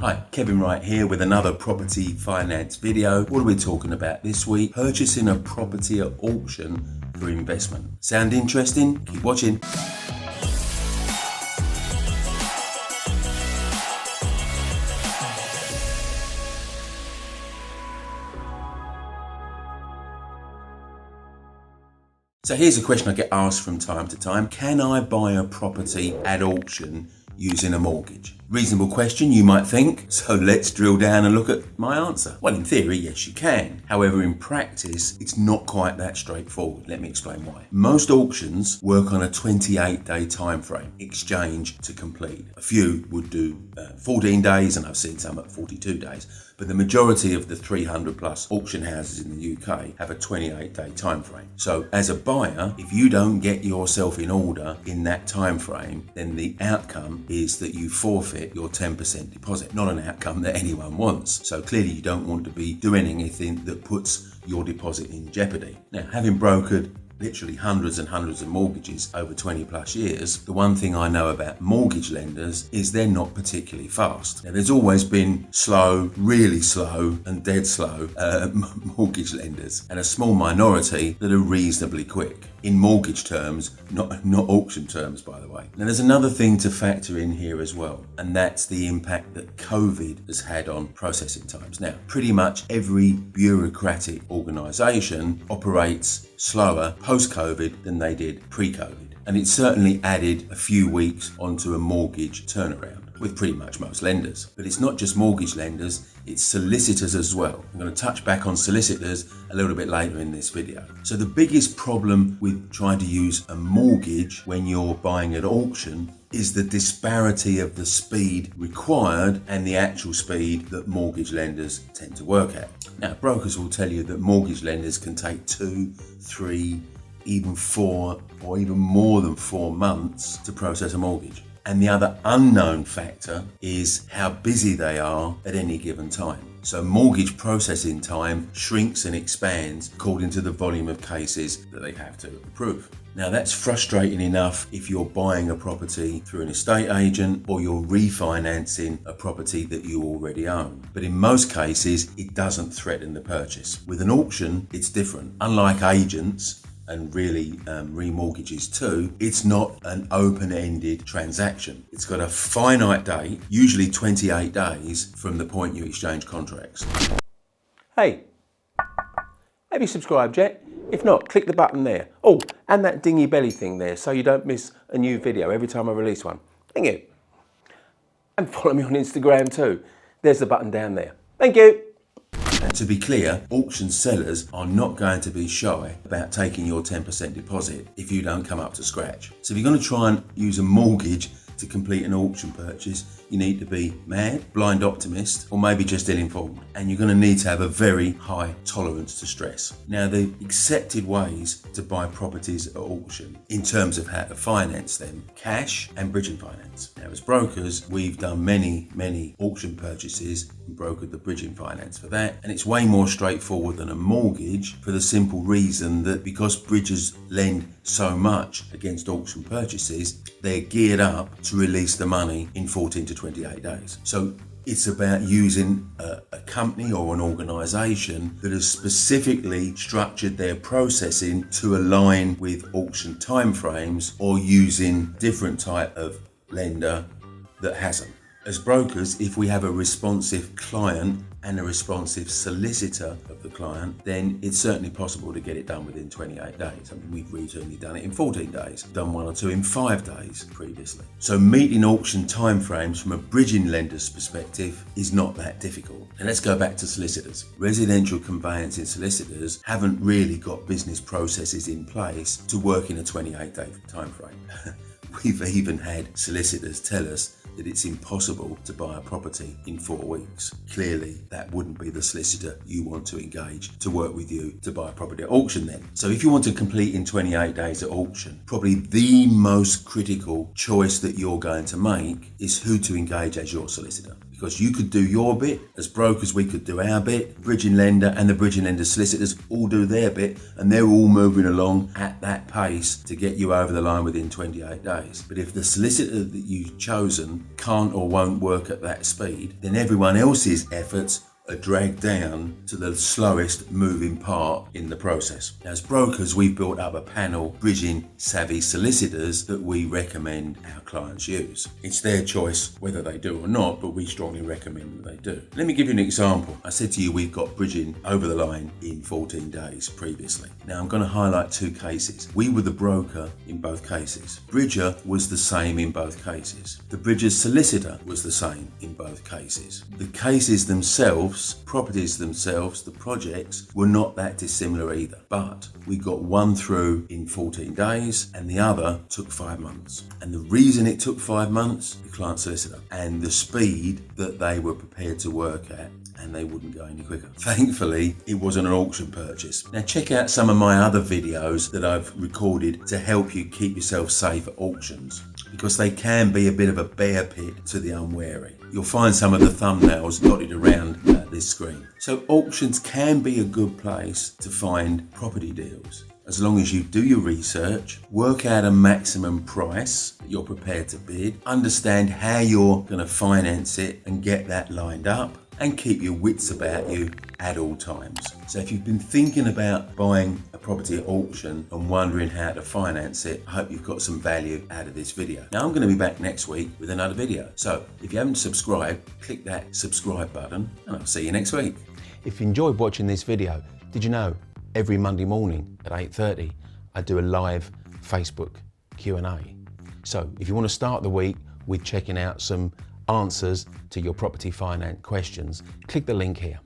Hi, Kevin Wright here with another property finance video. What are we talking about this week? Purchasing a property at auction for investment. Sound interesting? Keep watching. So here's a question I get asked from time to time. Can I buy a property at auction using a mortgage? Reasonable question, you might think. So let's drill down and look at my answer. Well, in theory, yes, you can. However, in practice, it's not quite that straightforward. Let me explain why. Most auctions work on a 28-day time frame, exchange to complete. A few would do 14 days, and I've seen some at 42 days. But the majority of the 300 plus auction houses in the UK have a 28-day time frame. So as a buyer, if you don't get yourself in order in that time frame, then the outcome is that you forfeit your 10% deposit. Not an outcome that anyone wants. So clearly you don't want to be doing anything that puts your deposit in jeopardy. Now, having brokered literally hundreds and hundreds of mortgages over 20 plus years, the one thing I know about mortgage lenders is they're not particularly fast. Now, there's always been slow, really slow and dead slow mortgage lenders, and a small minority that are reasonably quick. In mortgage terms, not auction terms, by the way. Now, there's another thing to factor in here as well, and that's the impact that COVID has had on processing times. Now, pretty much every bureaucratic organisation operates slower post-COVID than they did pre-COVID. And it certainly added a few weeks onto a mortgage turnaround with pretty much most lenders. But it's not just mortgage lenders, it's solicitors as well. I'm going to touch back on solicitors a little bit later in this video. So the biggest problem with trying to use a mortgage when you're buying at auction is the disparity of the speed required and the actual speed that mortgage lenders tend to work at. Now, brokers will tell you that mortgage lenders can take 2, 3, even 4 or even more than 4 months to process a mortgage. And the other unknown factor is how busy they are at any given time. So mortgage processing time shrinks and expands according to the volume of cases that they have to approve. Now, that's frustrating enough if you're buying a property through an estate agent or you're refinancing a property that you already own. But in most cases, it doesn't threaten the purchase. With an auction, it's different. Unlike agents, and really remortgages too, it's not an open-ended transaction. It's got a finite date, usually 28 days from the point you exchange contracts. Hey, have you subscribed yet? If not, click the button there. Oh, and that dingy belly thing there so you don't miss a new video every time I release one. Thank you. And follow me on Instagram too. There's the button down there. Thank you. And to be clear, auction sellers are not going to be shy about taking your 10% deposit if you don't come up to scratch. So if you're going to try and use a mortgage to complete an auction purchase, you need to be mad, blind optimist, or maybe just ill-informed. And you're going to need to have a very high tolerance to stress. Now, the accepted ways to buy properties at auction in terms of how to finance them: cash and bridging finance. Now, as brokers, we've done many auction purchases and brokered the bridging finance for that. And it's way more straightforward than a mortgage for the simple reason that because bridges lend so much against auction purchases, they're geared up to release the money in 14 to 28 days. So it's about using a company or an organisation that has specifically structured their processing to align with auction timeframes, or using different type of lender that hasn't. As brokers, if we have a responsive client and a responsive solicitor of the client, then it's certainly possible to get it done within 28 days. I mean, we've recently done it in 14 days, done 1 or 2 in 5 days previously. So meeting auction timeframes from a bridging lender's perspective is not that difficult. And let's go back to solicitors. Residential conveyancing solicitors haven't really got business processes in place to work in a 28-day timeframe. We've even had solicitors tell us that it's impossible to buy a property in 4 weeks. Clearly, that wouldn't be the solicitor you want to engage to work with you to buy a property at auction then. So if you want to complete in 28 days at auction, probably the most critical choice that you're going to make is who to engage as your solicitor. because you could do your bit. As brokers, we could do our bit. Bridging lender and the bridging lender solicitors all do their bit, and they're all moving along at that pace to get you over the line within 28 days. But if the solicitor that you've chosen can't or won't work at that speed, then everyone else's efforts are dragged down to the slowest moving part in the process. Now, as brokers, we've built up a panel of bridging savvy solicitors that we recommend our clients use. It's their choice whether they do or not, but we strongly recommend that they do. Let me give you an example. I said to you we've got bridging over the line in 14 days previously. Now I'm going to highlight two cases. We were the broker in both cases. Bridger was the same in both cases. The bridger's solicitor was the same in both cases. The cases themselves, properties themselves, the projects were not that dissimilar either, but we got one through in 14 days and the other took 5 months. And the reason it took 5 months, the client solicitor, and the speed that they were prepared to work at, and they wouldn't go any quicker. Thankfully, it wasn't an auction purchase. Now check out some of my other videos that I've recorded to help you keep yourself safe at auctions, because they can be a bit of a bear pit to the unwary. You'll find some of the thumbnails dotted around this screen. So auctions can be a good place to find property deals, as long as you do your research, work out a maximum price that you're prepared to bid, understand how you're going to finance it and get that lined up, and keep your wits about you at all times. So if you've been thinking about buying a property at auction and wondering how to finance it, I hope you've got some value out of this video. Now I'm going to be back next week with another video. So if you haven't subscribed, click that subscribe button and I'll see you next week. If you enjoyed watching this video, did you know every Monday morning at 8:30 I do a live Facebook Q&A. So if you want to start the week with checking out some answers to your property finance questions, click the link here.